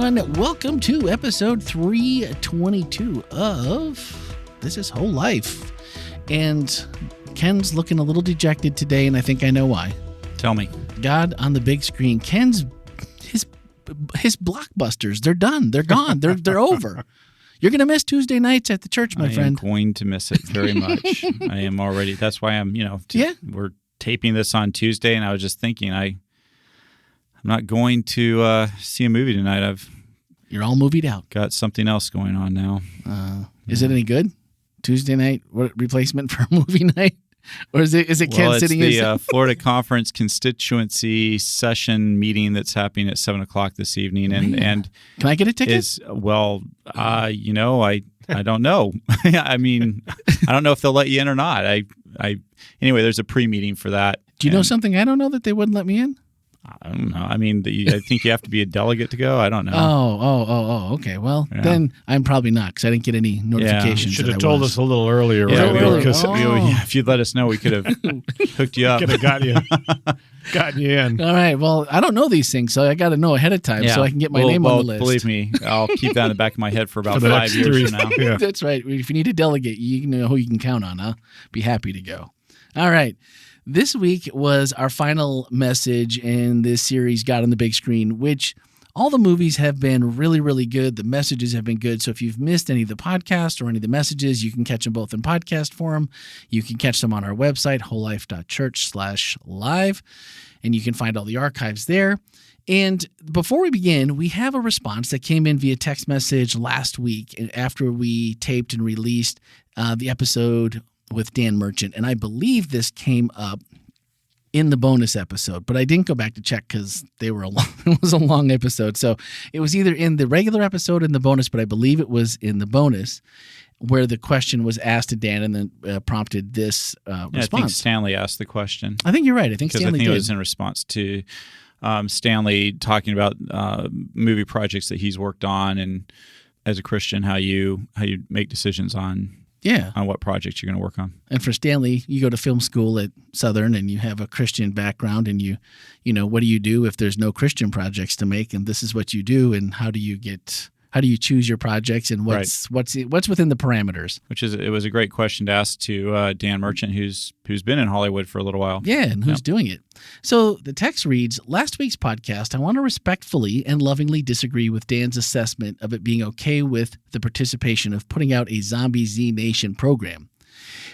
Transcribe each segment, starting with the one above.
everyone. Welcome to episode 322 of This is Whole Life. And Ken's looking a little dejected today, and I think I know why. Tell me. God on the big screen. Ken's his Blockbusters, they're done. They're gone. They're over. You're going to miss Tuesday nights at the church, my friend. I am going to miss it very much. I am already. That's why I'm, we're taping this on Tuesday, and I was just thinking I'm not going to see a movie tonight. You're all movied out. Got something else going on now. Is it any good? Tuesday night replacement for a movie night? Or is it Ken sitting in? It's the Florida Conference constituency session meeting that's happening at 7:00 this evening. And can I get a ticket? I don't know. I mean, I don't know if they'll let you in or not. Anyway, there's a pre-meeting for that. Do you know something I don't know that they wouldn't let me in? I don't know. I mean, I think you have to be a delegate to go. I don't know. Oh. Okay. Well, then I'm probably not because I didn't get any notifications. You should have told us a little earlier. If you'd let us know, we could have hooked you up. Could have gotten you in. All right. Well, I don't know these things, so I got to know ahead of time so I can get my name on the list. Believe me, I'll keep that in the back of my head for about 5 years from now. Yeah. That's right. If you need a delegate, you know who you can count on. I'll be happy to go. All right. This week was our final message in this series, God on the Big Screen, which all the movies have been really, really good. The messages have been good. So if you've missed any of the podcasts or any of the messages, you can catch them both in podcast form. You can catch them on our website, wholelife.church/live, and you can find all the archives there. And before we begin, we have a response that came in via text message last week after we taped and released the episode with Dan Merchant, and I believe this came up in the bonus episode, but I didn't go back to check because it was a long episode. So it was either in the regular episode or in the bonus, but I believe it was in the bonus where the question was asked to Dan and then prompted this response. I think Stanley asked the question. I think you're right. I think Stanley did. It was in response to Stanley talking about movie projects that he's worked on, and as a Christian, how you make decisions on what projects you're going to work on. And for Stanley, you go to film school at Southern and you have a Christian background, and you what do you do if there's no Christian projects to make, and this is what you do, and how do you choose your projects, and what's within the parameters? It was a great question to ask to Dan Merchant, who's been in Hollywood for a little while. Yeah, and who's doing it. So the text reads, last week's podcast, I want to respectfully and lovingly disagree with Dan's assessment of it being okay with the participation of putting out a Zombie Z Nation program.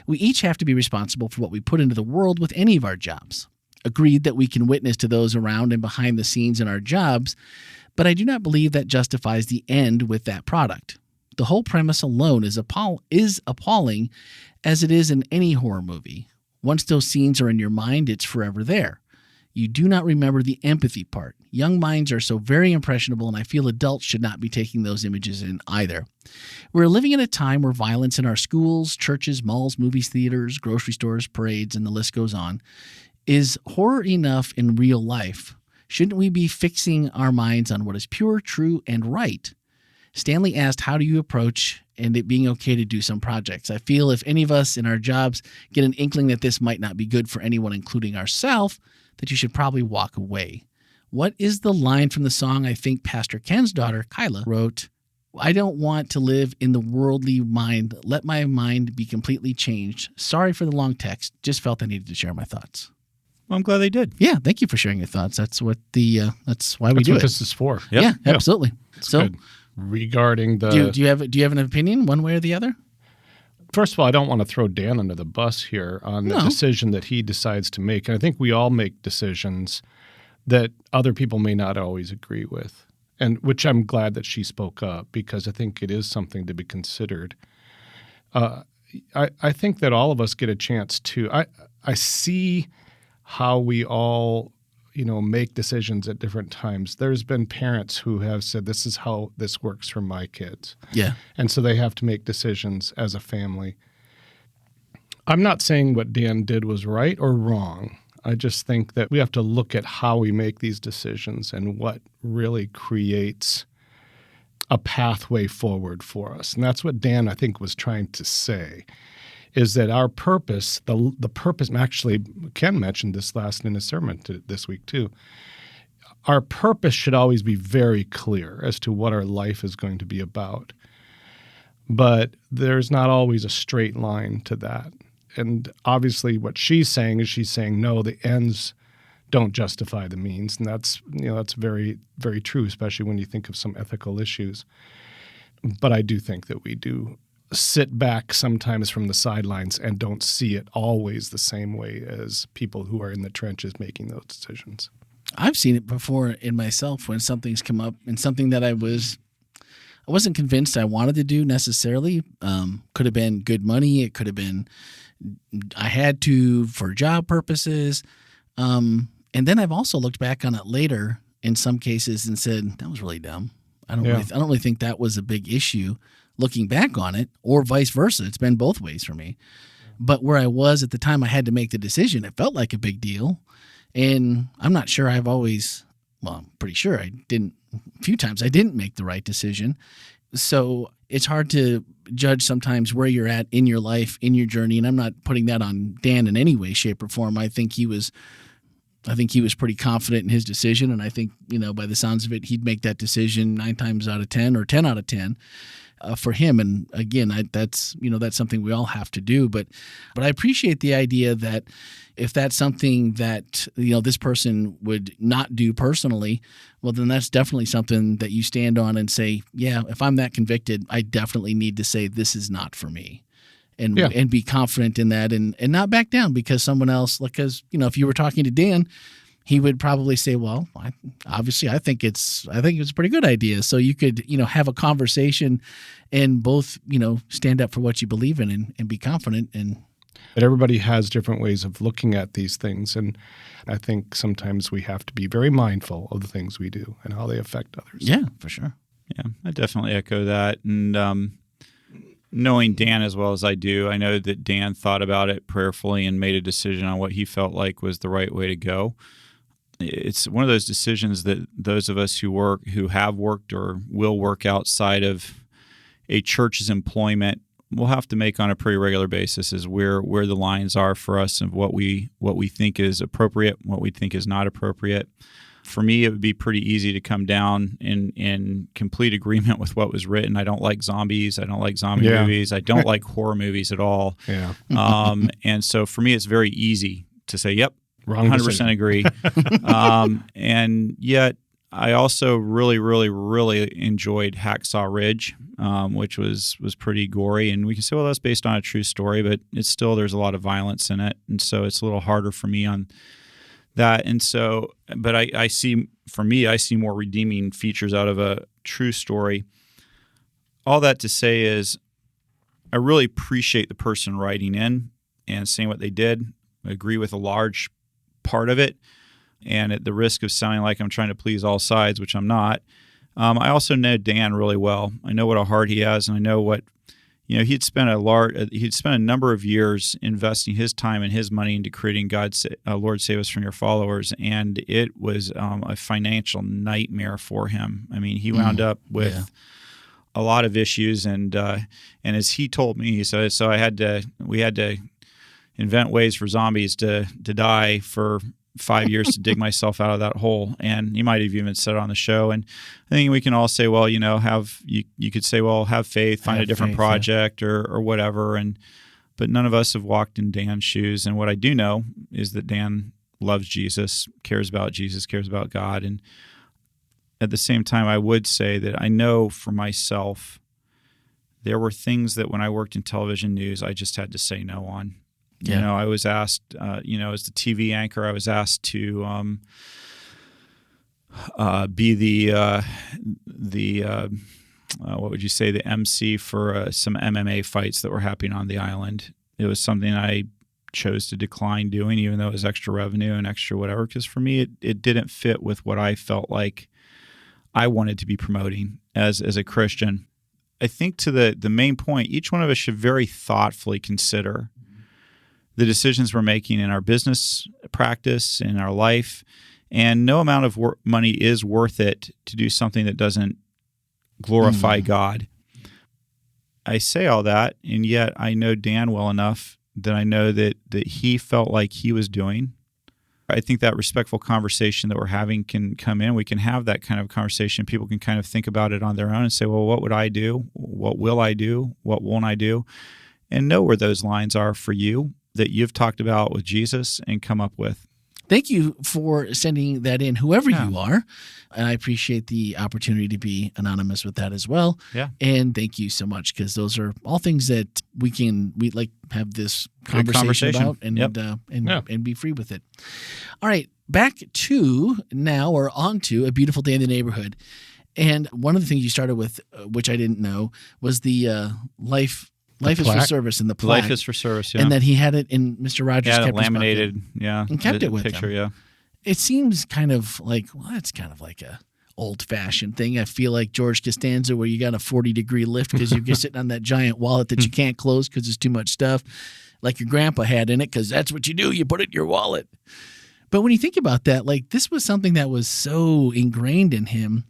We each have to be responsible for what we put into the world with any of our jobs. Agreed that we can witness to those around and behind the scenes in our jobs, but I do not believe that justifies the end with that product. The whole premise alone is appalling, as it is in any horror movie. Once those scenes are in your mind, it's forever there. You do not remember the empathy part. Young minds are so very impressionable, and I feel adults should not be taking those images in either. We're living in a time where violence in our schools, churches, malls, movies, theaters, grocery stores, parades, and the list goes on, is horror enough in real life. Shouldn't we be fixing our minds on what is pure, true, and right? Stanley asked, how do you approach and it being okay to do some projects? I feel if any of us in our jobs get an inkling that this might not be good for anyone, including ourselves, that you should probably walk away. What is the line from the song I think Pastor Ken's daughter, Kyla, wrote? I don't want to live in the worldly mind. Let my mind be completely changed. Sorry for the long text. Just felt I needed to share my thoughts. Well, I'm glad they did. Yeah, thank you for sharing your thoughts. That's what that's why we do it. That's what this is for. Yep. Yeah, absolutely. That's good. Regarding the... Do you have an opinion one way or the other? First of all, I don't want to throw Dan under the bus here on the decision that he decides to make. And I think we all make decisions that other people may not always agree with, and which I'm glad that she spoke up, because I think it is something to be considered. I think that all of us get a chance to... I see how we all, make decisions at different times. There's been parents who have said, this is how this works for my kids. Yeah. And so they have to make decisions as a family. I'm not saying what Dan did was right or wrong. I just think that we have to look at how we make these decisions and what really creates a pathway forward for us. And that's what Dan, I think, was trying to say, is that our purpose, the purpose, actually, Ken mentioned this last in his sermon this week too, our purpose should always be very clear as to what our life is going to be about. But there's not always a straight line to that. And obviously what she's saying, no, the ends don't justify the means. And that's very, very true, especially when you think of some ethical issues. But I do think that we do sit back sometimes from the sidelines and don't see it always the same way as people who are in the trenches making those decisions. I've seen it before in myself when something's come up and something that I wasn't convinced I wanted to do necessarily. Could have been good money. It could have been I had to for job purposes. And then I've also looked back on it later in some cases and said, that was really dumb. I don't really think that was a big issue looking back on it, or vice versa. It's been both ways for me. But where I was at the time I had to make the decision, it felt like a big deal. And I'm not sure I'm pretty sure a few times I didn't make the right decision. So it's hard to judge sometimes where you're at in your life, in your journey. And I'm not putting that on Dan in any way, shape, or form. I think he was pretty confident in his decision. And I think, by the sounds of it, he'd make that decision 9 times out of 10 or 10 out of 10 for him. And again, that's something we all have to do. But I appreciate the idea that if that's something that, this person would not do personally, well, then that's definitely something that you stand on and say, yeah, if I'm that convicted, I definitely need to say this is not for me. And be confident in that and not back down because someone else, because, if you were talking to Dan, he would probably say, well, I think it's a pretty good idea. So you could, have a conversation and both, stand up for what you believe in and be confident. But everybody has different ways of looking at these things. And I think sometimes we have to be very mindful of the things we do and how they affect others. Yeah, for sure. Yeah, I definitely echo that. And knowing Dan as well as I do, I know that Dan thought about it prayerfully and made a decision on what he felt like was the right way to go. It's one of those decisions that those of us who have worked or will work outside of a church's employment will have to make on a pretty regular basis is where the lines are for us and what we think is appropriate, what we think is not appropriate. For me, it would be pretty easy to come down in complete agreement with what was written. I don't like zombies. I don't like zombie movies. I don't like horror movies at all. Yeah. And so for me, it's very easy to say, yep, wrong 100% decision. agree. And yet I also really, really, really enjoyed Hacksaw Ridge, which was pretty gory. And we can say, well, that's based on a true story, but it's still, there's a lot of violence in it. And so it's a little harder for me on that. And so, but I see more redeeming features out of a true story. All that to say is I really appreciate the person writing in and saying what they did. I agree with a large part of it. And at the risk of sounding like I'm trying to please all sides, which I'm not, I also know Dan really well. I know what a heart he has, and I know what, he'd spent a number of years investing his time and his money into creating God's Lord Save Us From Your Followers, and it was a financial nightmare for him. I mean, he wound up with a lot of issues, and as he told me, he said, so we had to invent ways for zombies to die for 5 years to dig myself out of that hole. And you might have even said it on the show. And I think we can all say, well, you could say, well, have faith, find a different project or whatever. But none of us have walked in Dan's shoes. And what I do know is that Dan loves Jesus, cares about God. And at the same time, I would say that I know for myself, there were things that when I worked in television news, I just had to say no on. Yeah. I was asked, as the TV anchor, I was asked to be the what would you say, the MC for some MMA fights that were happening on the island. It was something I chose to decline doing, even though it was extra revenue and extra whatever, because for me, it didn't fit with what I felt like I wanted to be promoting as a Christian. I think to the main point, each one of us should very thoughtfully consider the decisions we're making in our business practice, in our life, and no amount of money is worth it to do something that doesn't glorify God. I say all that, and yet I know Dan well enough that I know that he felt like he was doing I think that respectful conversation that we're having can come in. We can have that kind of conversation. People can kind of think about it on their own and say, well, what would I do? What will I do? What won't I do? And know where those lines are for you that you've talked about with Jesus and come up with. Thank you for sending that in, whoever you are. And I appreciate the opportunity to be anonymous with that as well. Yeah. And thank you so much, because those are all things that we like have this conversation about and be free with it. All right, back to now, or on to A Beautiful Day in the Neighborhood. And one of the things you started with, which I didn't know, was the Life is for Service in the plaque. Life is for Service, yeah. And that he had it in Mr. Rogers' kept laminated, and kept it with picture, him. It seems kind of like, it's kind of like a old-fashioned thing. I feel like George Costanza, where you got a 40-degree lift because you're sitting on that giant wallet that you can't close because there's too much stuff, like your grandpa had in it, because that's what you do. You put it in your wallet. But when you think about that, like, this was something that was so ingrained in him.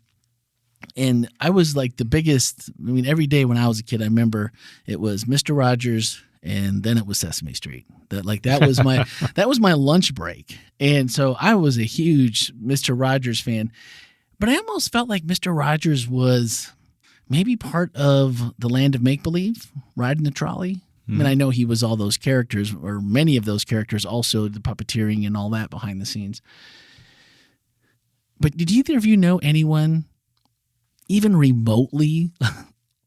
And I was like the biggest, every day when I was a kid, I remember it was Mr. Rogers and then it was Sesame Street. That was my lunch break. And so I was a huge Mr. Rogers fan. But I almost felt like Mr. Rogers was maybe part of the land of make-believe, riding the trolley. I know he was all those characters, or many of those characters, also the puppeteering and all that behind the scenes. But did either of you know anyone even remotely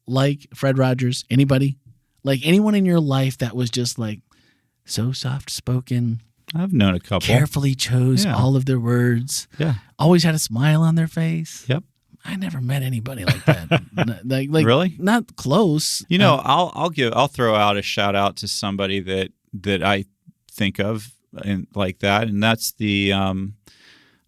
like Fred Rogers? Anybody? Like anyone in your life that was just like so soft-spoken? I've known a couple. Carefully chose all of their words. Yeah. Always had a smile on their face. Yep. I never met anybody like that. like really? Not close. I'll throw out a shout out to somebody that I think of and like that, and that's the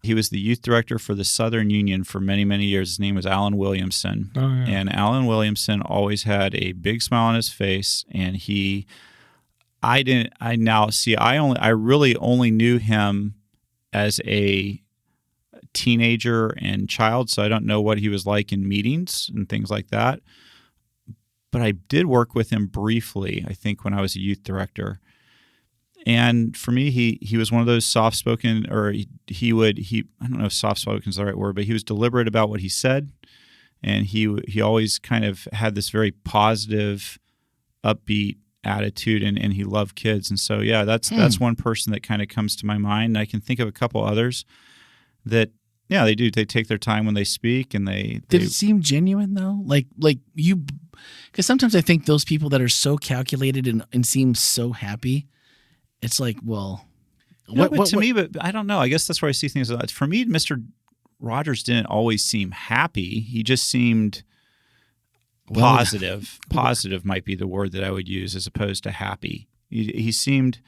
he was the youth director for the Southern Union for many, many years. His name was Alan Williamson. Oh, yeah. And Alan Williamson always had a big smile on his face, and I really only knew him as a teenager and child, so I don't know what he was like in meetings and things like that. But I did work with him briefly, I think, when I was a youth director. And for me, he was one of those soft-spoken, or I don't know if soft-spoken is the right word, but he was deliberate about what he said. And he always kind of had this very positive, upbeat attitude, and he loved kids. And so, that's one person that kind of comes to my mind. And I can think of a couple others that, they do. They take their time when they speak, and they Did it seem genuine, though? Like you, because sometimes I think those people that are so calculated and seem so happy, it's like, well, but I don't know. I guess that's where I see things. For me, Mr. Rogers didn't always seem happy. He just seemed positive. Positive might be the word that I would use as opposed to happy. He seemed,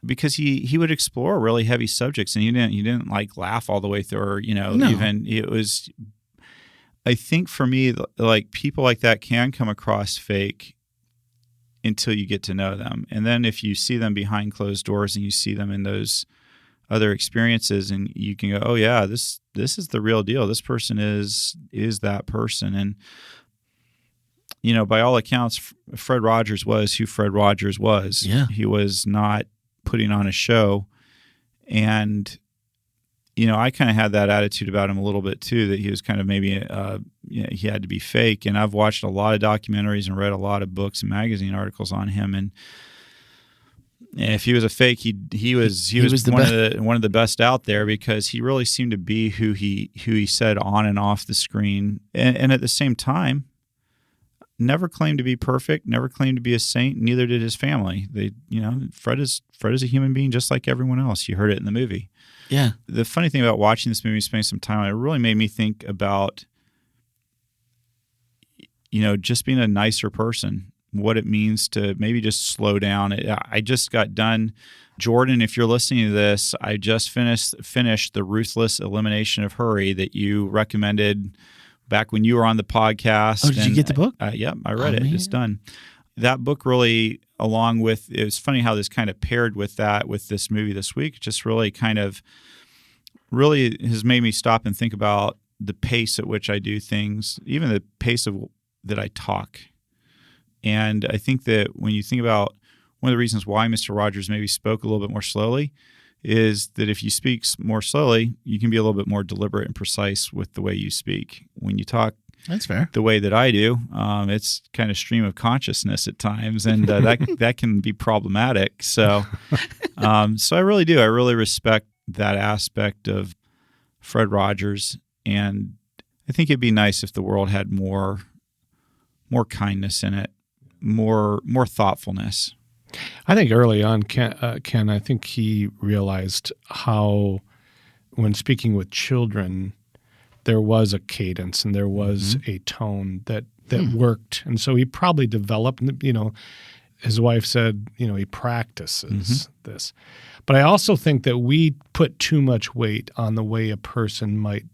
because he would explore really heavy subjects, and he didn't like laugh all the way through, or even it was. I think for me, like, people like that can come across fake until you get to know them. And then if you see them behind closed doors and you see them in those other experiences, and you can go, oh yeah, this is the real deal. This person is that person. And, by all accounts, Fred Rogers was who Fred Rogers was. Yeah. He was not putting on a show. And, I kind of had that attitude about him a little bit too, that he was kind of maybe, he had to be fake. And I've watched a lot of documentaries and read a lot of books and magazine articles on him. And if he was a fake, he was one of the best out there, because he really seemed to be who he said on and off the screen. And at the same time, never claimed to be perfect, never claimed to be a saint, neither did his family. Fred is a human being just like everyone else. You heard it in the movie. Yeah. The funny thing about watching this movie, spending some time on it, really made me think about, just being a nicer person, what it means to maybe just slow down. I just got done, Jordan, if you're listening to this, I just finished The Ruthless Elimination of Hurry that you recommended back when you were on the podcast. Oh, did you get the book? Yep, I read it. Man. It's done. That book really, along with, it was funny how this kind of paired with this movie this week, just really has made me stop and think about the pace at which I do things, even the pace that I talk. And I think that when you think about one of the reasons why Mr. Rogers maybe spoke a little bit more slowly is that if you speak more slowly, you can be a little bit more deliberate and precise with the way you speak. When you talk That's fair. the way that I do, it's kind of stream of consciousness at times, and that can be problematic. So, so I really do. I really respect that aspect of Fred Rogers, and I think it'd be nice if the world had more kindness in it, more thoughtfulness. I think early on, Ken, I think he realized how, when speaking with children, there was a cadence and there was a tone that worked. And so he probably developed, his wife said, he practices this. But I also think that we put too much weight on the way a person might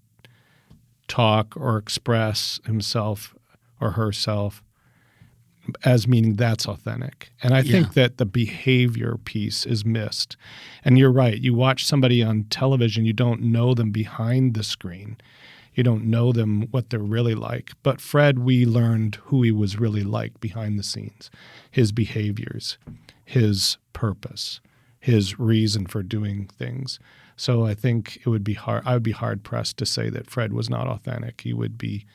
talk or express himself or herself as meaning that's authentic. And I think that the behavior piece is missed. And you're right. You watch somebody on television, you don't know them behind the screen. You don't know them, what they're really like. But Fred, we learned who he was really like behind the scenes, his behaviors, his purpose, his reason for doing things. So I think it would be hard. I would be hard pressed to say that Fred was not authentic. He would be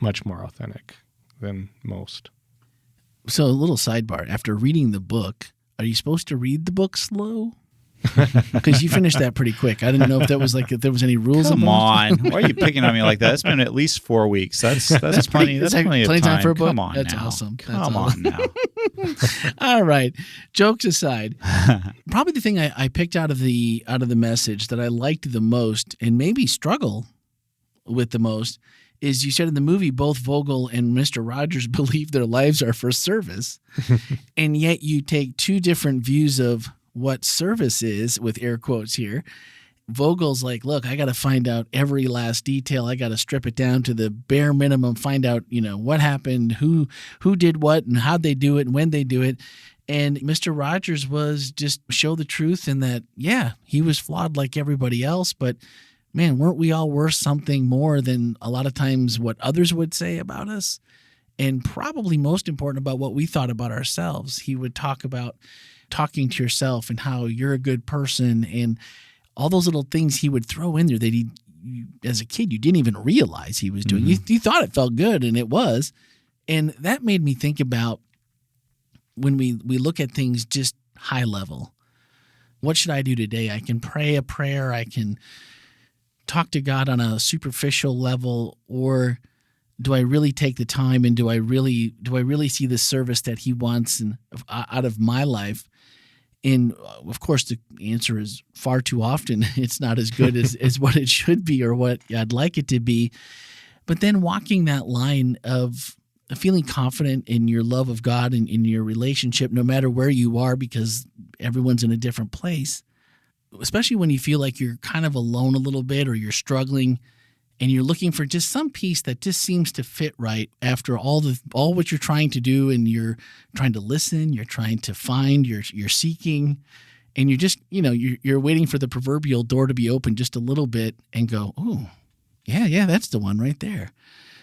much more authentic than most. So a little sidebar. After reading the book, are you supposed to read the book slow? Because you finished that pretty quick. I didn't know if there was any rules. Come on, why are you picking on me like that? It's been at least 4 weeks. That's plenty. That's plenty of time for a book. Come on, that's now. Awesome. Come on now. All right. Jokes aside, probably the thing I picked out of the message that I liked the most and maybe struggle with the most is you said in the movie both Vogel and Mr. Rogers believe their lives are for service, and yet you take two different views of what service is, with air quotes here. Vogel's like, look, I got to find out every last detail. I got to strip it down to the bare minimum, find out, what happened, who did what and how'd they do it and when they do it. And Mr. Rogers was just show the truth in that, he was flawed like everybody else, but man, weren't we all worth something more than a lot of times what others would say about us? And probably most important about what we thought about ourselves. He would talk about talking to yourself and how you're a good person and all those little things he would throw in there that you, as a kid, you didn't even realize he was doing. You thought it felt good, and it was. And that made me think about when we look at things just high level. What should I do today? I can pray a prayer. I can talk to God on a superficial level, or do I really take the time and do I really see the service that he wants out of my life? And of course, the answer is far too often it's not as good as what it should be or what I'd like it to be. But then walking that line of feeling confident in your love of God and in your relationship, no matter where you are, because everyone's in a different place, especially when you feel like you're kind of alone a little bit or you're struggling and you're looking for just some piece that just seems to fit right after all what you're trying to do, and you're trying to listen, you're trying to find, you're seeking, and you're just, you're waiting for the proverbial door to be open just a little bit and go, oh, yeah, that's the one right there.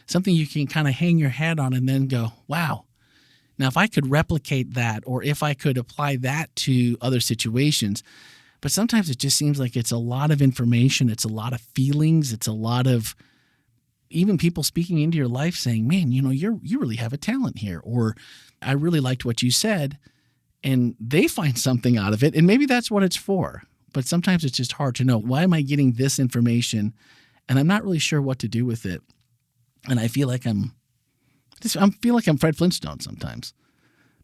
Something you can kind of hang your hat on and then go, wow. Now, if I could replicate that, or if I could apply that to other situations. But sometimes it just seems like it's a lot of information. It's a lot of feelings. It's a lot of even people speaking into your life saying, man, you really have a talent here. Or I really liked what you said. And they find something out of it. And maybe that's what it's for. But sometimes it's just hard to know, why am I getting this information? And I'm not really sure what to do with it. And I feel like I'm Fred Flintstone sometimes.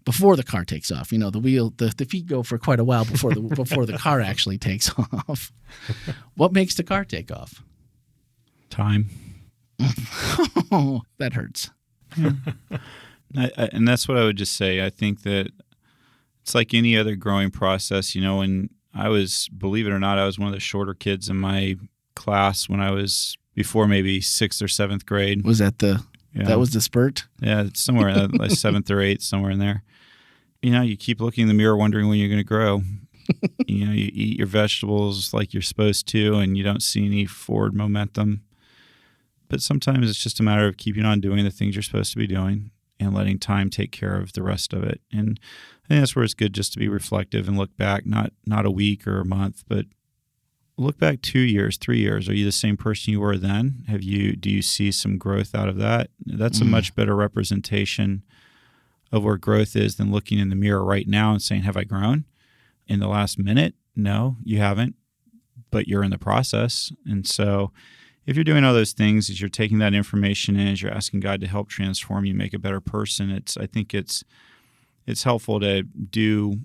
Before the car takes off, the feet go for quite a while before the car actually takes off. What makes the car take off? Time. Oh, that hurts. Yeah. And that's what I would just say. I think that it's like any other growing process. When I was, believe it or not, I was one of the shorter kids in my class when I was before maybe 6th or 7th grade. Was that that was the spurt? Yeah, it's somewhere like 7th or 8th, somewhere in there. You keep looking in the mirror wondering when you're going to grow. You eat your vegetables like you're supposed to, and you don't see any forward momentum. But sometimes it's just a matter of keeping on doing the things you're supposed to be doing and letting time take care of the rest of it. And I think that's where it's good just to be reflective and look back, not a week or a month, but look back 2 years, 3 years. Are you the same person you were then? Do you see some growth out of that? That's a much better representation of where growth is than looking in the mirror right now and saying, have I grown in the last minute? No, you haven't, but you're in the process. And so if you're doing all those things, as you're taking that information in, as you're asking God to help transform you, make a better person, I think it's helpful to do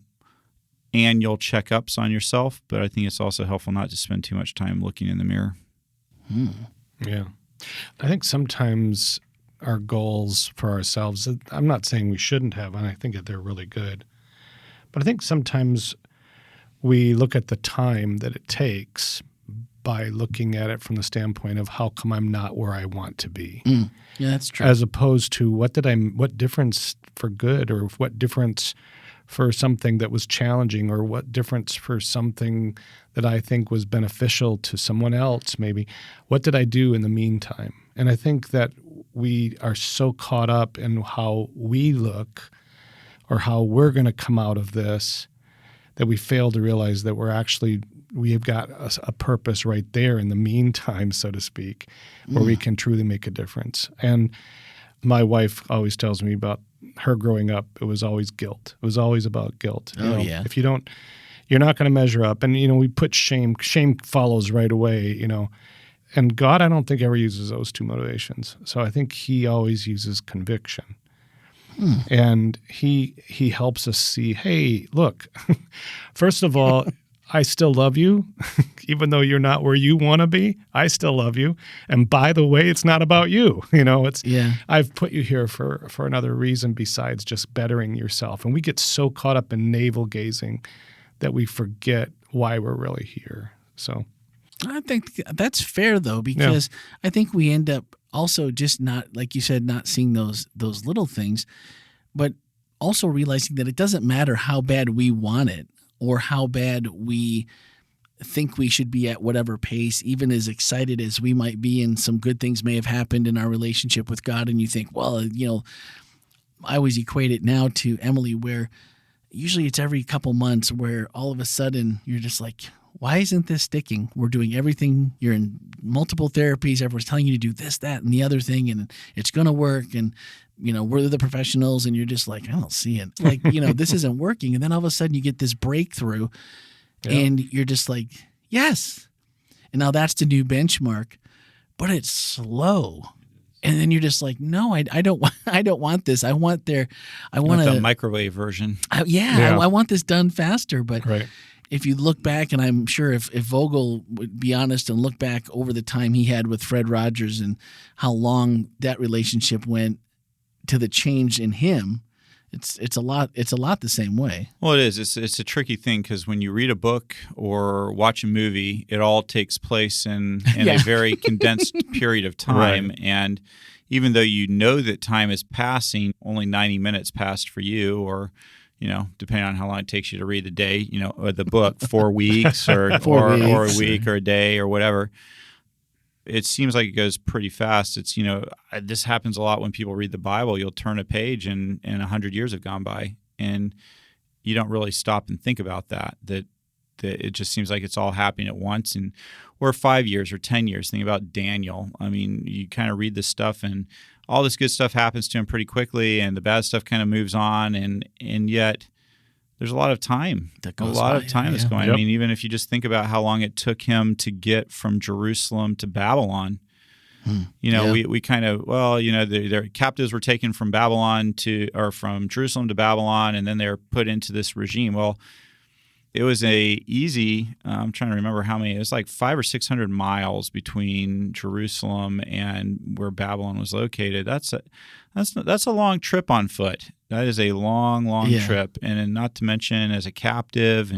annual checkups on yourself, but I think it's also helpful not to spend too much time looking in the mirror. Yeah. I think sometimes our goals for ourselves, I'm not saying we shouldn't have, and I think that they're really good, but I think sometimes we look at the time that it takes by looking at it from the standpoint of how come I'm not where I want to be. Yeah, that's true. As opposed to what difference for good, or what difference for something that was challenging, or what difference for something that I think was beneficial to someone else maybe. What did I do in the meantime? And I think that we are so caught up in how we look or how we're going to come out of this that we fail to realize that we have got a purpose right there in the meantime, so to speak, where we can truly make a difference. And my wife always tells me about her growing up, it was always guilt. It was always about guilt. Yeah. If you don't, you're not going to measure up. And, we put shame. Shame follows right away, And God, I don't think ever uses those two motivations. So I think he always uses conviction. And he helps us see, hey, look, first of all, I still love you, even though you're not where you want to be. I still love you. And by the way, it's not about you. I've put you here for another reason besides just bettering yourself. And we get so caught up in navel gazing that we forget why we're really here. So I think that's fair, though, because I think we end up also just not, like you said, not seeing those little things, but also realizing that it doesn't matter how bad we want it or how bad we think we should be at whatever pace, even as excited as we might be and some good things may have happened in our relationship with God. And you think, well, I always equate it now to Emily, where usually it's every couple months where all of a sudden you're just like, why isn't this sticking? We're doing everything. You're in multiple therapies. Everyone's telling you to do this, that, and the other thing, and it's going to work. And, we're the professionals, and you're just like, I don't see it. Like, this isn't working. And then all of a sudden you get this breakthrough, and you're just like, yes. And now that's the new benchmark, but it's slow. And then you're just like, no, I don't want this. I want the microwave version. I want this done faster. But right. If you look back, and I'm sure if Vogel would be honest and look back over the time he had with Fred Rogers and how long that relationship went to the change in him, it's a lot the same way. Well, it is. It's a tricky thing because when you read a book or watch a movie, it all takes place in a very condensed period of time. Right. And even though you know that time is passing, only 90 minutes passed for you, or depending on how long it takes you to read the day, or the book, 4 weeks or or a week or a day or whatever. It seems like it goes pretty fast. It's, this happens a lot when people read the Bible. You'll turn a page and 100 years have gone by, and you don't really stop and think about that it just seems like it's all happening at once. And or 5 years or 10 years. Think about Daniel. I mean, you kind of read this stuff and all this good stuff happens to him pretty quickly, and the bad stuff kind of moves on, and yet there's a lot of time. That's going. Yep. I mean, even if you just think about how long it took him to get from Jerusalem to Babylon, we kind of, their captives were taken from from Jerusalem to Babylon, and then they're put into this regime. Well, it was I'm trying to remember how many. It was like 500 or 600 miles between Jerusalem and where Babylon was located. That's a long trip on foot. That is a long trip, and not to mention as a captive,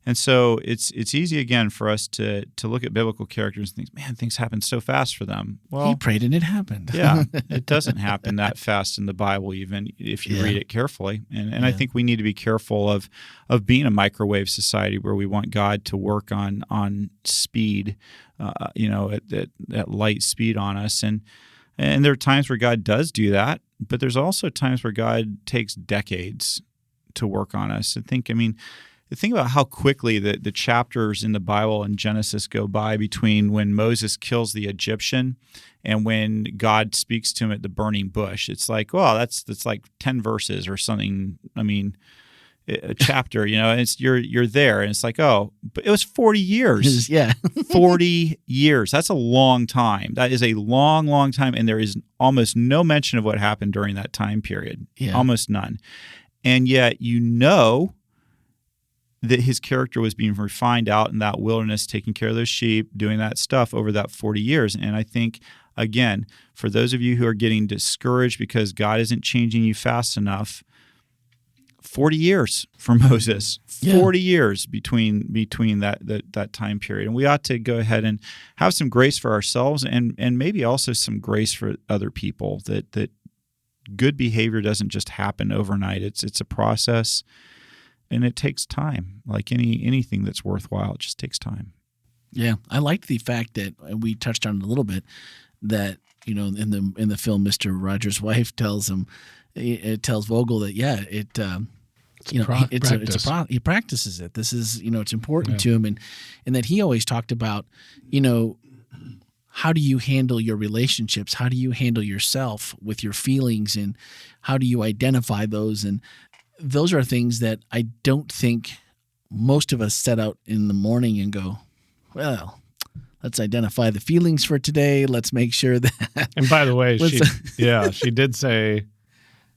and so it's easy again for us to look at biblical characters and think, man, things happen so fast for them. Well, he prayed and it happened. Yeah, it doesn't happen that fast in the Bible, even if you read it carefully. And I think we need to be careful of being a microwave society where we want God to work on speed, at light speed on us. And there are times where God does do that, but there's also times where God takes decades to work on us. I think, think about how quickly the chapters in the Bible in Genesis go by between when Moses kills the Egyptian and when God speaks to him at the burning bush. It's like, well, that's like 10 verses or something. I mean, a chapter, and it's you're there, and it's like, oh, but it was 40 years. Yeah. 40 years. That's a long time. That is a long, long time, and there is almost no mention of what happened during that time period. Yeah. Almost none. And yet that his character was being refined out in that wilderness, taking care of those sheep, doing that stuff over that 40 years. And I think, again, for those of you who are getting discouraged because God isn't changing you fast enough, 40 years for Moses, 40 years between that time period. And we ought to go ahead and have some grace for ourselves and maybe also some grace for other people, that good behavior doesn't just happen overnight. It's a process. And it takes time, like anything that's worthwhile. It just takes time. Yeah, I liked the fact that we touched on it a little bit. That in the film, Mr. Rogers' wife tells Vogel that he practices it. This is it's important to him, and that he always talked about how do you handle your relationships? How do you handle yourself with your feelings, and how do you identify those? And those are things that I don't think most of us set out in the morning and go, well, let's identify the feelings for today. Let's make sure that. And by the way, she did say,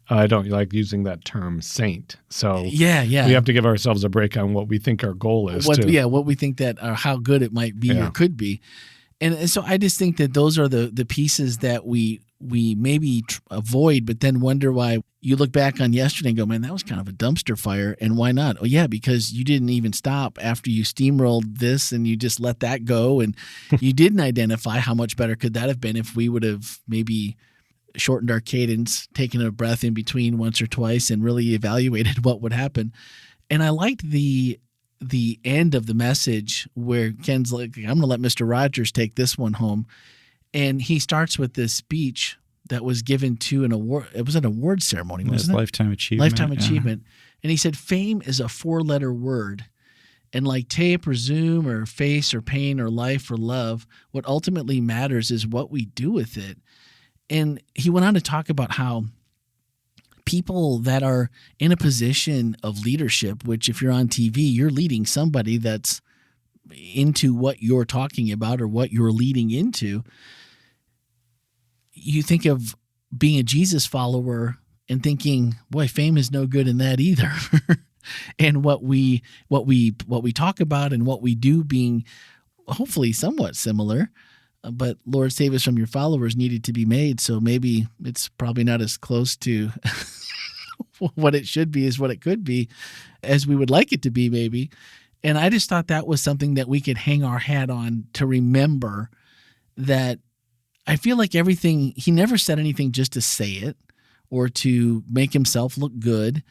I don't like using that term saint. So we have to give ourselves a break on what we think our goal is. What we think that or how good it might be or could be. And so I just think that those are the pieces that we maybe avoid, but then wonder why. You look back on yesterday and go, man, that was kind of a dumpster fire. And why not? Oh, yeah, because you didn't even stop after you steamrolled this and you just let that go. And you didn't identify how much better could that have been if we would have maybe shortened our cadence, taken a breath in between once or twice, and really evaluated what would happen. And I liked the end of the message where Ken's like, I'm going to let Mr. Rogers take this one home. And he starts with this speech that was given to an award. It was an award ceremony, wasn't it? Lifetime achievement. Lifetime achievement. And he said, fame is a 4-letter word. And like tape or Zoom or face or pain or life or love, what ultimately matters is what we do with it. And he went on to talk about how people that are in a position of leadership, which if you're on TV, you're leading somebody that's into what you're talking about or what you're leading into. You think of being a Jesus follower and thinking, boy, fame is no good in that either. And what we talk about and what we do being hopefully somewhat similar, but Lord save us from your followers needed to be made. So maybe it's probably not as close to what it should be as what it could be as we would like it to be maybe. And I just thought that was something that we could hang our hat on to remember that I feel like everything, he never said anything just to say it or to make himself look good.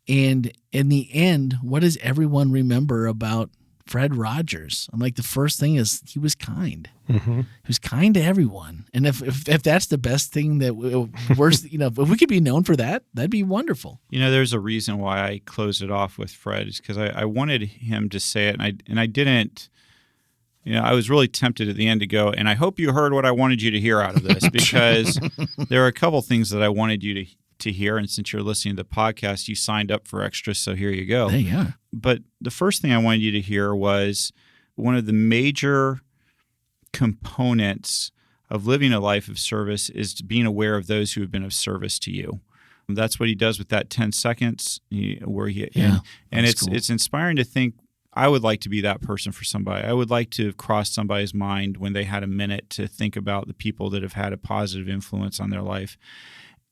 And in the end, what does everyone remember about Fred Rogers? I'm like, the first thing is he was kind. Mm-hmm. He was kind to everyone. And if that's the best thing that if we could be known for that, that'd be wonderful. There's a reason why I closed it off with Fred is because I wanted him to say it, and I didn't. I was really tempted at the end to go, and I hope you heard what I wanted you to hear out of this, because there are a couple things that I wanted you to hear, and since you're listening to the podcast, you signed up for extra, so here you go. Hey, yeah. But the first thing I wanted you to hear was one of the major components of living a life of service is being aware of those who have been of service to you. That's what he does with that 10 seconds where it's inspiring to think, I would like to be that person for somebody. I would like to have crossed somebody's mind when they had a minute to think about the people that have had a positive influence on their life.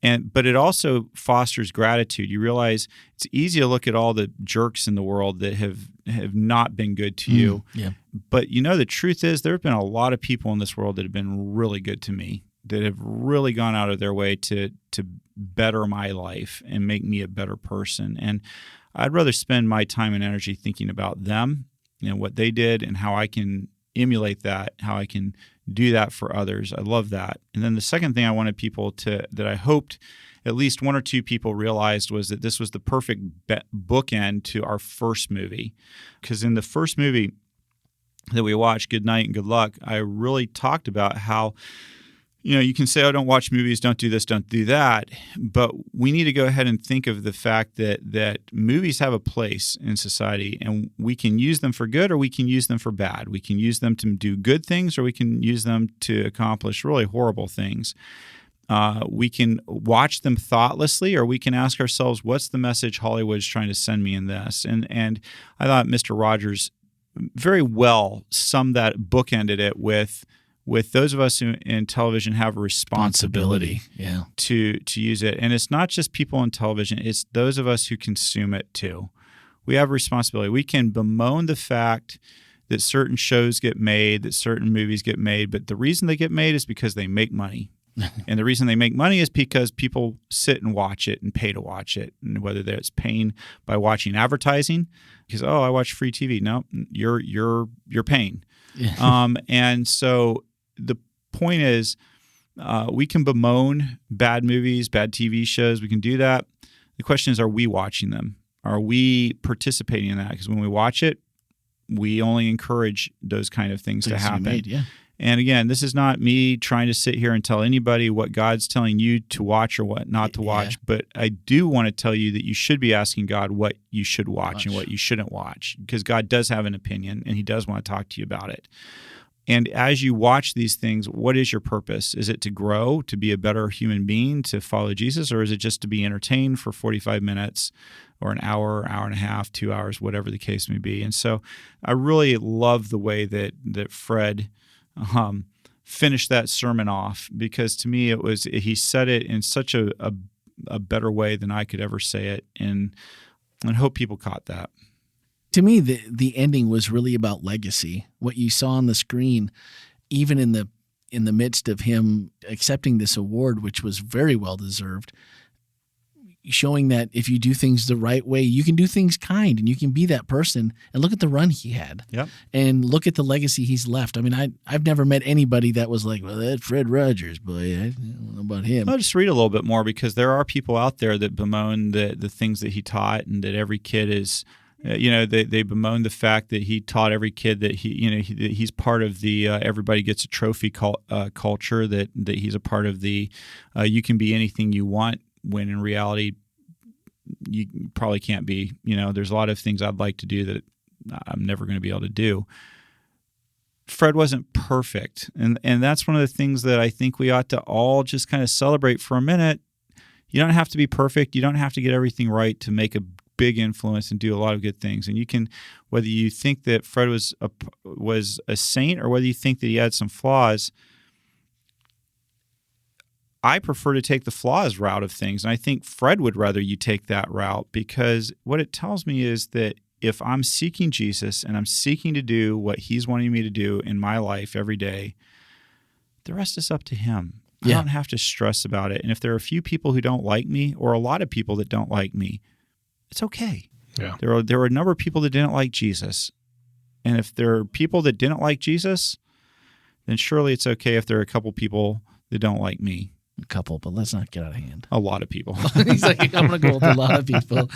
But it also fosters gratitude. You realize it's easy to look at all the jerks in the world that have not been good to you. Yeah. But the truth is there have been a lot of people in this world that have been really good to me, that have really gone out of their way to better my life and make me a better person. And I'd rather spend my time and energy thinking about them, what they did and how I can emulate that, how I can do that for others. I love that. And then the second thing I wanted people that I hoped at least one or two people realized was that this was the perfect bookend to our first movie. Because in the first movie that we watched, Good Night and Good Luck, I really talked about how, you can say, oh, don't watch movies, don't do this, don't do that. But we need to go ahead and think of the fact that movies have a place in society, and we can use them for good or we can use them for bad. We can use them to do good things or we can use them to accomplish really horrible things. We can watch them thoughtlessly, or we can ask ourselves, what's the message Hollywood's trying to send me in this? And I thought Mr. Rogers very well summed that, bookended it with those of us who in television have a responsibility to use it. And it's not just people in television, it's those of us who consume it too. We have a responsibility. We can bemoan the fact that certain shows get made, that certain movies get made, but the reason they get made is because they make money. And the reason they make money is because people sit and watch it and pay to watch it. And whether that's paying by watching advertising, because, oh, I watch free TV. No, you're paying. Yeah. And so the point is, we can bemoan bad movies, bad TV shows. We can do that. The question is, are we watching them? Are we participating in that? Because when we watch it, we only encourage those kind of things to happen. And again, this is not me trying to sit here and tell anybody what God's telling you to watch or what not to watch, but I do want to tell you that you should be asking God what you should watch and what you shouldn't watch, because God does have an opinion and he does want to talk to you about it. And as you watch these things, what is your purpose? Is it to grow, to be a better human being, to follow Jesus, or is it just to be entertained for 45 minutes or an hour, hour and a half, 2 hours, whatever the case may be? And so I really love the way that Fred finished that sermon off, because to me he said it in such a better way than I could ever say it, and I hope people caught that. To me, the ending was really about legacy. What you saw on the screen, even in the midst of him accepting this award, which was very well deserved, showing that if you do things the right way, you can do things kind and you can be that person. And look at the run he had. Yep. And look at the legacy he's left. I mean, I've never met anybody that was like, well, that Fred Rogers, boy, I don't know about him. I'll just read a little bit more, because there are people out there that bemoan the things that he taught, and that every kid is, they bemoan the fact that he taught every kid that he's part of the everybody gets a trophy culture, that he's a part of the you can be anything you want, when in reality you probably can't be. There's a lot of things I'd like to do that I'm never going to be able to do. Fred wasn't perfect, and that's one of the things that I think we ought to all just kind of celebrate for a minute. You don't have to be perfect. You don't have to get everything right to make a big influence and do a lot of good things. And you can, whether you think that Fred was a saint or whether you think that he had some flaws, I prefer to take the flaws route of things. And I think Fred would rather you take that route, because what it tells me is that if I'm seeking Jesus and I'm seeking to do what he's wanting me to do in my life every day, the rest is up to him. I don't have to stress about it. And if there are a few people who don't like me, or a lot of people that don't like me, it's okay. Yeah. There were a number of people that didn't like Jesus. And if there are people that didn't like Jesus, then surely it's okay if there are a couple people that don't like me. A couple, but let's not get out of hand. A lot of people. He's like, I'm going to go with a lot of people.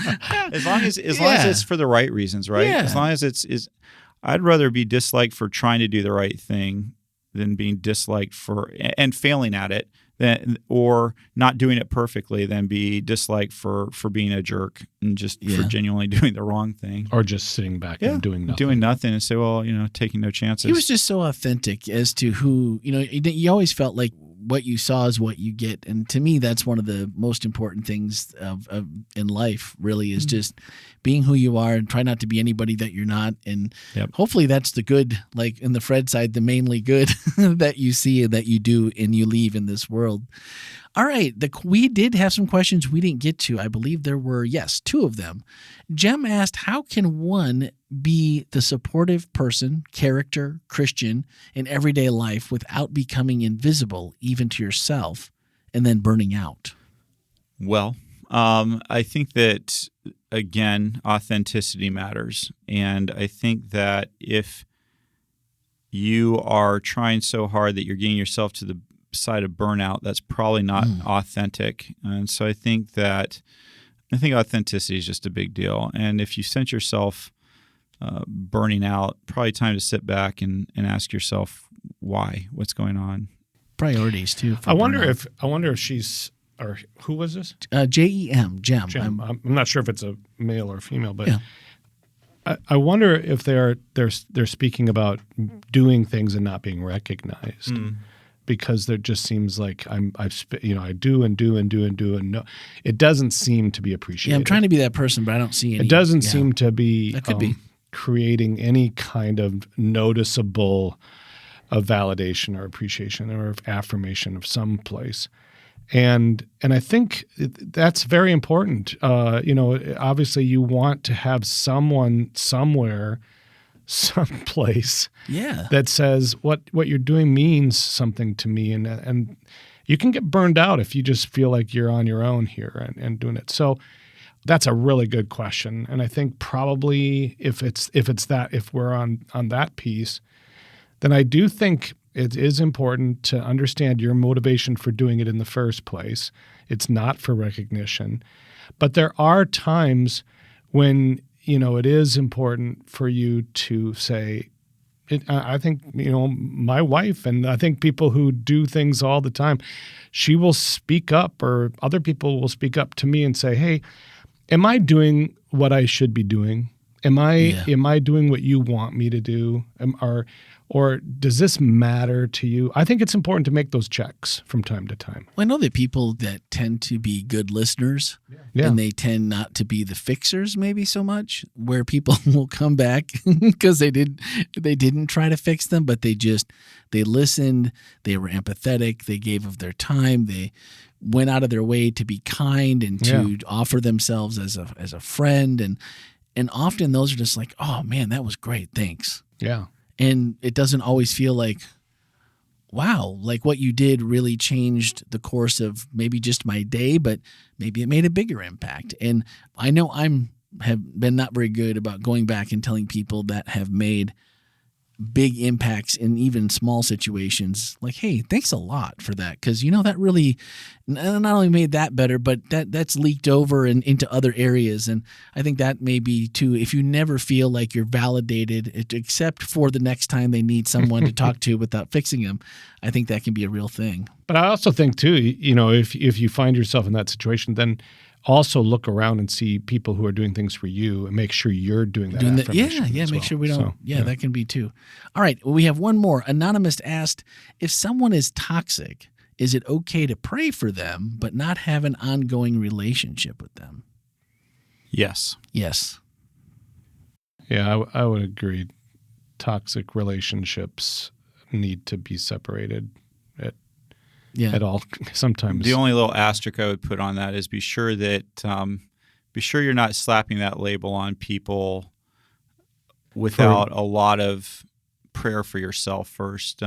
As long as it's for the right reasons, right? Yeah. As long as I'd rather be disliked for trying to do the right thing than being disliked for and failing at it, or not doing it perfectly, than be disliked for being a jerk and just for genuinely doing the wrong thing, or just sitting back and doing nothing and say, well, taking no chances. He was just so authentic as to who, you always felt like what you saw is what you get. And to me, that's one of the most important things in life, really, is just being who you are and try not to be anybody that you're not. And hopefully that's the good, like in the Fred side, the mainly good that you see and that you do and you leave in this world. All right. We did have some questions we didn't get to. I believe there were, two of them. Jem asked, how can one be the supportive person, character, Christian in everyday life without becoming invisible even to yourself and then burning out? Well, I think that, again, authenticity matters. And I think that if you are trying so hard that you're getting yourself to the side of burnout, that's probably not authentic. And so I think authenticity is just a big deal. And if you sense yourself burning out, probably time to sit back and ask yourself why, what's going on. Priorities too. I wonder if she's, or who was this? Jem. I'm not sure if it's a male or female, but I wonder if they're speaking about doing things and not being recognized, because there just seems like I do and no, it doesn't seem to be appreciated. Yeah, I'm trying to be that person, but I don't see any. It doesn't seem to be. That could be creating any kind of noticeable validation or appreciation or affirmation of some place. And I think that's very important. Obviously you want to have someone somewhere, someplace that says what you're doing means something to me. And you can get burned out if you just feel like you're on your own here and doing it. So that's a really good question. And I think probably if we're on that piece, then I do think it is important to understand your motivation for doing it in the first place. It's not for recognition. But there are times when, it is important for you to say, I think, my wife, and I think people who do things all the time, she will speak up, or other people will speak up to me and say, hey, am I doing what I should be doing? Am I doing what you want me to do? Or does this matter to you? I think it's important to make those checks from time to time. Well, I know that people that tend to be good listeners, and they tend not to be the fixers maybe so much, where people will come back because they didn't try to fix them, but they listened, they were empathetic, they gave of their time, they went out of their way to be kind and to offer themselves as a friend, and often those are just like, oh man, that was great, thanks. Yeah. And it doesn't always feel like, wow, like what you did really changed the course of maybe just my day, but maybe it made a bigger impact. And I know have been not very good about going back and telling people that have made big impacts in even small situations, like, hey, thanks a lot for that, because that really not only made that better, but that's leaked over and into other areas. And I think that may be too, if you never feel like you're validated, except for the next time they need someone to talk to without fixing them, I think that can be a real thing. But I also think too, if you find yourself in that situation, then also look around and see people who are doing things for you and make sure you're doing that. Make sure we don't. That can be too. All right. Well, we have one more. Anonymous asked, if someone is toxic, is it okay to pray for them but not have an ongoing relationship with them? Yes. Yes. Yeah, I would agree. Toxic relationships need to be separated at all. Sometimes the only little asterisk I would put on that is be sure you're not slapping that label on people without a lot of prayer for yourself first.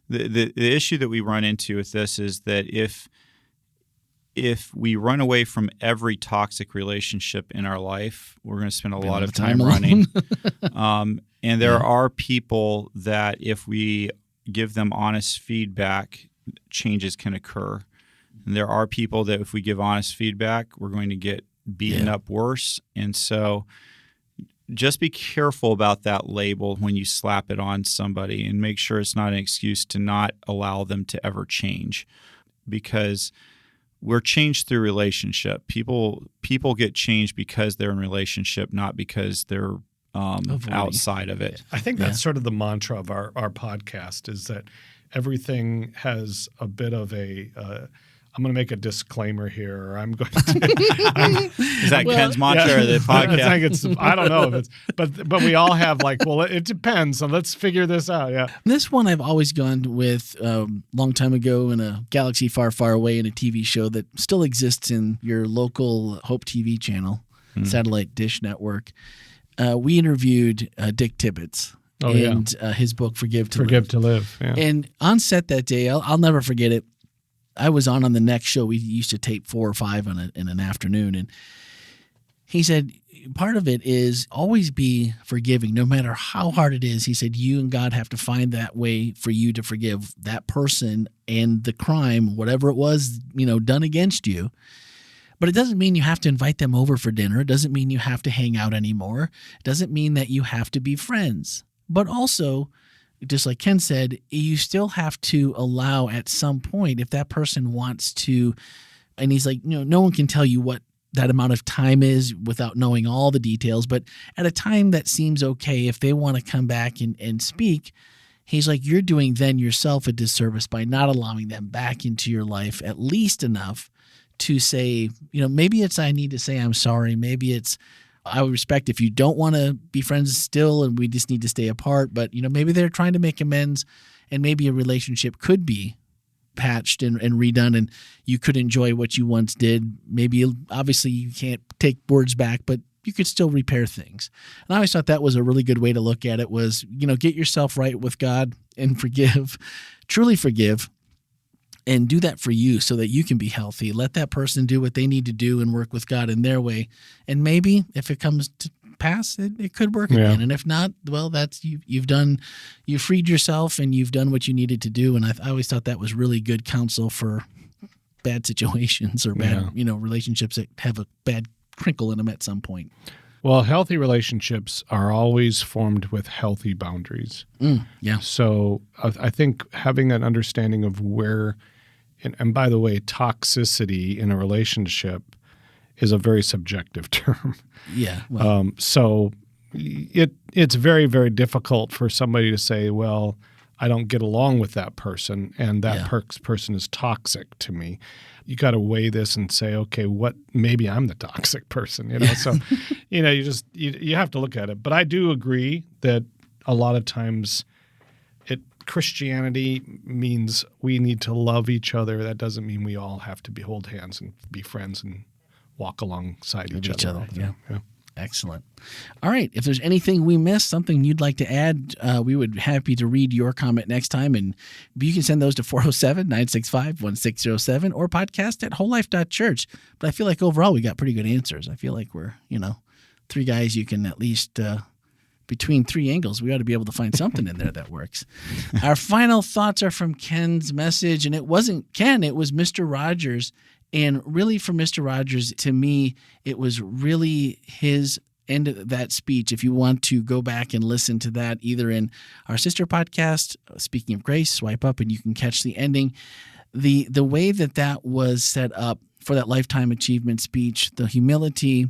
The issue that we run into with this is that if we run away from every toxic relationship in our life, we're going to spend a lot of time running. And there are people that if we give them honest feedback, changes can occur. And there are people that if we give honest feedback, we're going to get beaten up worse. And so just be careful about that label when you slap it on somebody, and make sure it's not an excuse to not allow them to ever change, because we're changed through relationship. People get changed because they're in relationship, not because they're outside of it. I think that's sort of the mantra of our podcast, is that everything has a bit of a I'm going to make a disclaimer here, or I'm going to. Is that Ken's mantra or the podcast? I don't know if it's, but we all have it depends. So let's figure this out. Yeah. This one I've always gone with long time ago in a galaxy far, far away, in a TV show that still exists in your local Hope TV channel, satellite dish network. We interviewed Dick Tibbetts. His book, Forgive to Live. Yeah. And on set that day, I'll never forget it. I was on the next show. We used to tape 4 or 5 in an afternoon. And he said, part of it is always be forgiving, no matter how hard it is. He said you and God have to find that way for you to forgive that person and the crime, whatever it was, done against you. But it doesn't mean you have to invite them over for dinner. It doesn't mean you have to hang out anymore. It doesn't mean that you have to be friends. But also, just like Ken said, you still have to allow at some point, if that person wants to, and he's like, no one can tell you what that amount of time is without knowing all the details, but at a time that seems okay, if they want to come back and speak, he's like, you're doing then yourself a disservice by not allowing them back into your life at least enough to say, maybe it's I need to say I'm sorry. Maybe it's I would respect if you don't want to be friends still and we just need to stay apart. But, maybe they're trying to make amends and maybe a relationship could be patched and redone and you could enjoy what you once did. Maybe, obviously, you can't take words back, but you could still repair things. And I always thought that was a really good way to look at it was, get yourself right with God and forgive, truly forgive. And do that for you so that you can be healthy. Let that person do what they need to do and work with God in their way. And maybe if it comes to pass, it could work again. And if not, well, that's you've freed yourself and you've done what you needed to do. And I always thought that was really good counsel for bad situations or bad, relationships that have a bad crinkle in them at some point. Well, healthy relationships are always formed with healthy boundaries. Yeah. So I think having an understanding of where, and by the way, toxicity in a relationship is a very subjective term. Yeah. Well. So it's very, very difficult for somebody to say, well, I don't get along with that person and that person is toxic to me. You got to weigh this and say, okay, maybe I'm the toxic person, So, you have to look at it. But I do agree that a lot of times Christianity means we need to love each other. That doesn't mean we all have to hold hands and be friends and walk alongside each other. Yeah. Excellent. All right. If there's anything we missed, something you'd like to add, we would be happy to read your comment next time. And you can send those to 407-965-1607 or podcast at WholeLife.church. But I feel like overall we got pretty good answers. I feel like we're, three guys you can at least between three angles, we ought to be able to find something in there that works. Our final thoughts are from Ken's message. And it wasn't Ken, it was Mr. Rogers. And really for Mr. Rogers, to me, it was really his end of that speech. If you want to go back and listen to that, either in our sister podcast, Speaking of Grace, swipe up and you can catch the ending. The way that was set up for that lifetime achievement speech, the humility,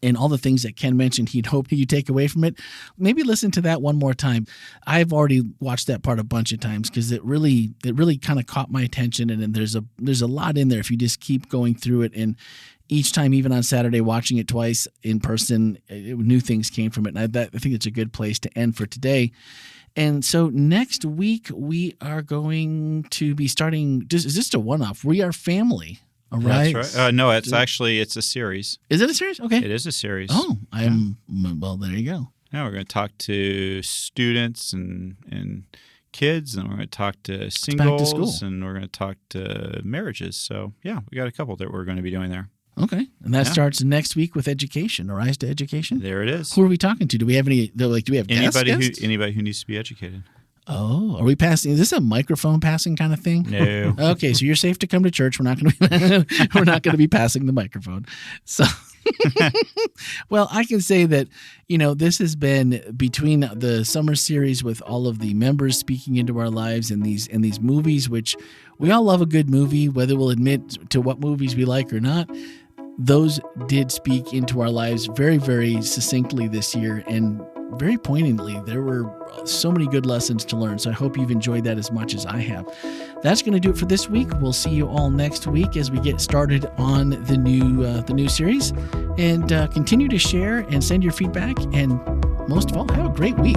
and all the things that Ken mentioned he'd hoped you'd take away from it, maybe listen to that one more time. I've already watched that part a bunch of times because it really kind of caught my attention, and there's a lot in there if you just keep going through it. And each time, even on Saturday, watching it twice in person, new things came from it. And I think it's a good place to end for today. And so next week, we are going to be starting, is this a one-off? We Are Family. All right. That's right. No, it's a series. Is it a series? Okay. It is a series. Oh, well, there you go. Yeah, we're going to talk to students and kids, and we're going to talk to singles, and we're going to talk to marriages. So, yeah, we got a couple that we're going to be doing there. Okay. And that starts next week with education, or Rise to Education. There it is. Who are we talking to? Do we have any, do we have anybody guests? Anybody who needs to be educated. Oh, are we passing? Is this a microphone passing kind of thing? No. Okay, so you're safe to come to church. We're not going to be passing the microphone. So, well, I can say that this has been between the summer series with all of the members speaking into our lives and these movies, which we all love a good movie, whether we'll admit to what movies we like or not. Those did speak into our lives very, very succinctly this year and very poignantly. There were so many good lessons to learn, so I hope you've enjoyed that as much as I have. That's going to do it for this week. We'll see you all next week as we get started on the new series. And continue to share and send your feedback. And most of all, have a great week.